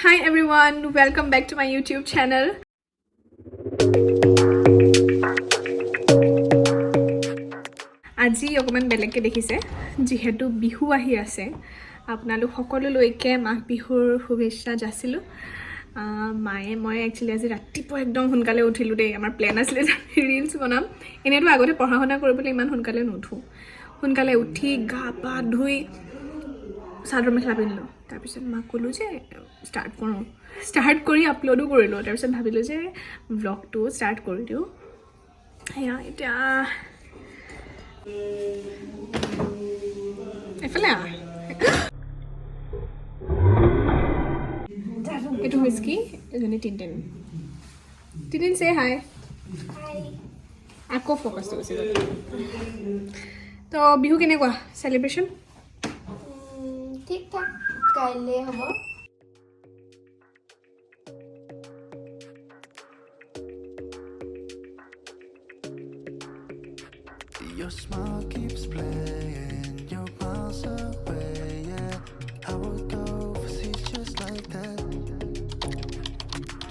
Hi everyone, welcome back to my YouTube channel. আজি অকমান বেলেগকে দেখিছে যেহেতু বিহু আহি আছে আপোনালোক সকলোলৈকে মাঘ বিহুৰ শুভেচ্ছা যাচিলো মায়ে মই একচুয়ালি আজি ৰাতিপুৱা একদম সোনকালে উঠিলো দেই আমাৰ প্ল্যান আছিল ৰিলস বনাম এনেটো আগতে পঢ়া শুনা কৰিবলৈ ইমান সোনকালে নুঠো সোনকালে উঠি গা পা ধুই চাদৰ মেখেলা পিন্ধিলো তাৰ পিছত মা কলো যে ষ্টাৰ্ট কৰি আপলোডো কৰিলো তাৰ পিছত ভাবিলো যে ব্লগটো ষ্টাৰ্ট কৰি দিও হেয়া এটা এফালে এইটো হুইস্কি এজনী টিনটিন সে হাই আকৌ ফোকাস কৰিছে তো বিহু কেনেকুৱা সেলিব্ৰেশন ঠিক ঠাক কাইলে হ'ব Your smile keeps playing, you're miles away, yeah. I would go overseas just like that.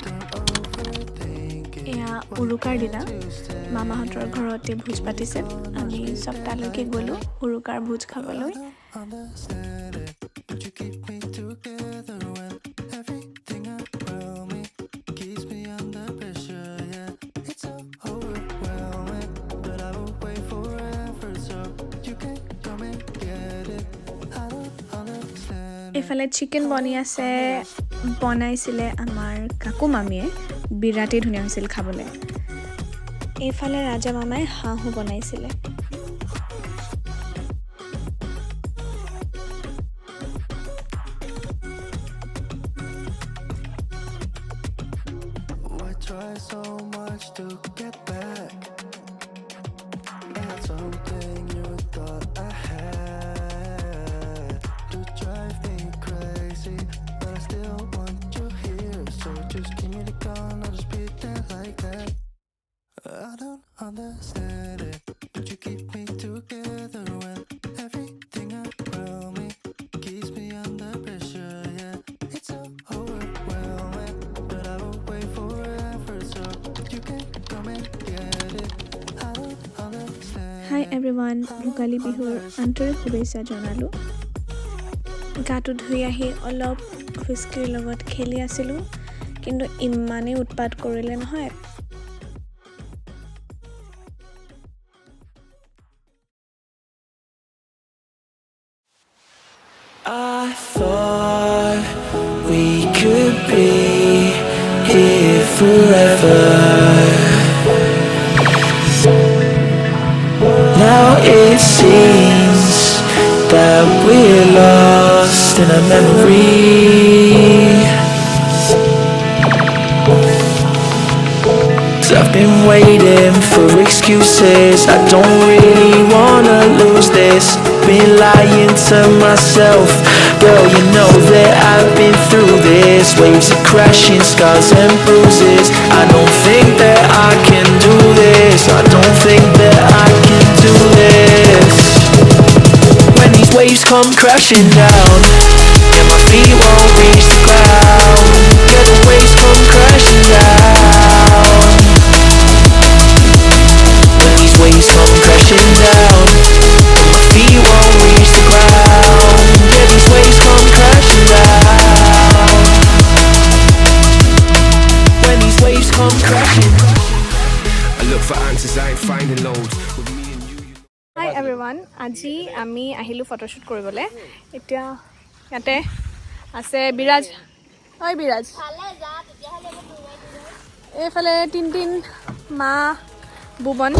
Don't overthink it. এয়া উৰুকাৰ দিনা মামাহঁতৰ ঘৰতে ভোজ পাতিছে আমি সব তালৈকে গ'লো উৰুকাৰ ভোজ খাবলৈ Understand it, but you keep me together when everything around me keeps me under pressure, yeah. It's so overwhelming, but I will wait forever so you can come and get it. I don't understand. এফালে chicken বনাইছিলে আমাৰ কাকু মামীয়ে বিৰাটেই ধুনীয়া হৈছিল খাবলৈ এইফালে ৰাজা মামাই হাঁহো বনাইছিলে I try so much to get back. That's something you thought I had to drive me crazy, but I still want you here. So just give me the gun, I'll just pretend like that. I don't understand it, but you keep me together when everything around me keeps me under pressure. Yeah, it's so overwhelming, but I will wait forever so you can come and get it. I don't understand. Hi everyone Bhogali বিহুৰ আন্তৰিক শুভেচ্ছা জনালো গাটো ধুই আহি অলপ হুইস্কিৰ লগত খেলি আছিলো কিন্তু ইমানেই উৎপাত কৰিলে নহয় I thought we could be here forever. Now it seems that we're lost in a memory. 'Cause I've been waiting for excuses. I don't really wanna lose this. Been lying to myself. Girl, you know that I've been through this. Waves of crashing, scars and bruises. I don't think that I can do this. I don't think that I can do this. When these waves come crashing down and my feet won't reach the ground. Yeah, the waves come crashing down. When these waves come crashing down and my feet won't reach the ground. Yeah, these waves come crashing down. When these waves come crashing. I look for answers, I ain't finding loads. With me and you, hi everyone আজি আমি আহিলো photoshoot কৰিবলৈ এতিয়া ইয়াতে আছে বিৰাজ ঐ বিৰাজ এইফালে টিনটিন মা বুবন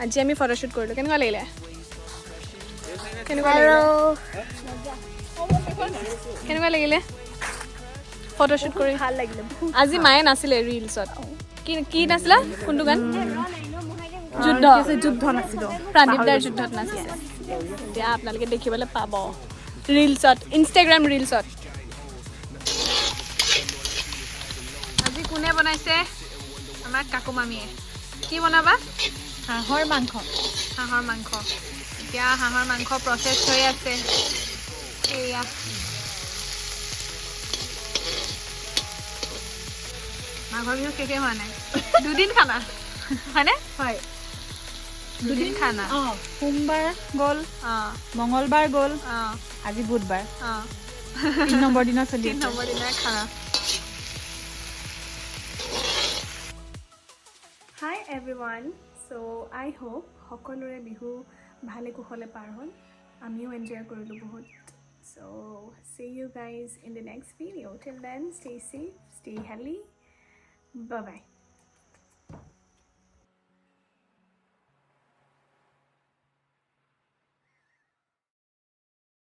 আজি আমি ফটোশুট কৰিলো কেনেকুৱা লাগিলে কেনেকুৱা লাগিলে ফটোশুট কৰি ভাল লাগিলে আজি মায়ে নাছিলে ৰিলছত কি নাছিলা কোনটো গান যুদ্ধ নাছিল প্ৰাণীপ দাৰ যুদ্ধত নাছিলে এতিয়া আপোনালোকে দেখিবলৈ পাব ৰিলছত ইনষ্টাগ্ৰাম ৰিলছত আজি কোনে বনাইছে আমাৰ কাকু মামীয়ে কি বনাবা হাঁহৰ মাংস এতিয়া হাঁহৰ মাংস প্ৰসেছ হৈ আছে এয়া মাঘৰ বিহু শেষে হোৱা নাই দুদিন খানা হয়নে হয় দুদিন খানা সোমবাৰ গ'ল অঁ মঙলবাৰ গ'ল অঁ আজি বুধবাৰ অঁ 3 নম্বৰ দিনা চলি 3 নম্বৰ দিনাৰ খানা হাই এভৰিৱান চ' আই হোপ সকলোৰে বিহু ভালে কুশলে পাৰ হ'ল আমিও এনজয় কৰিলোঁ বহুত চ' see you guys in the next video till then stay safe stay healthy bye bye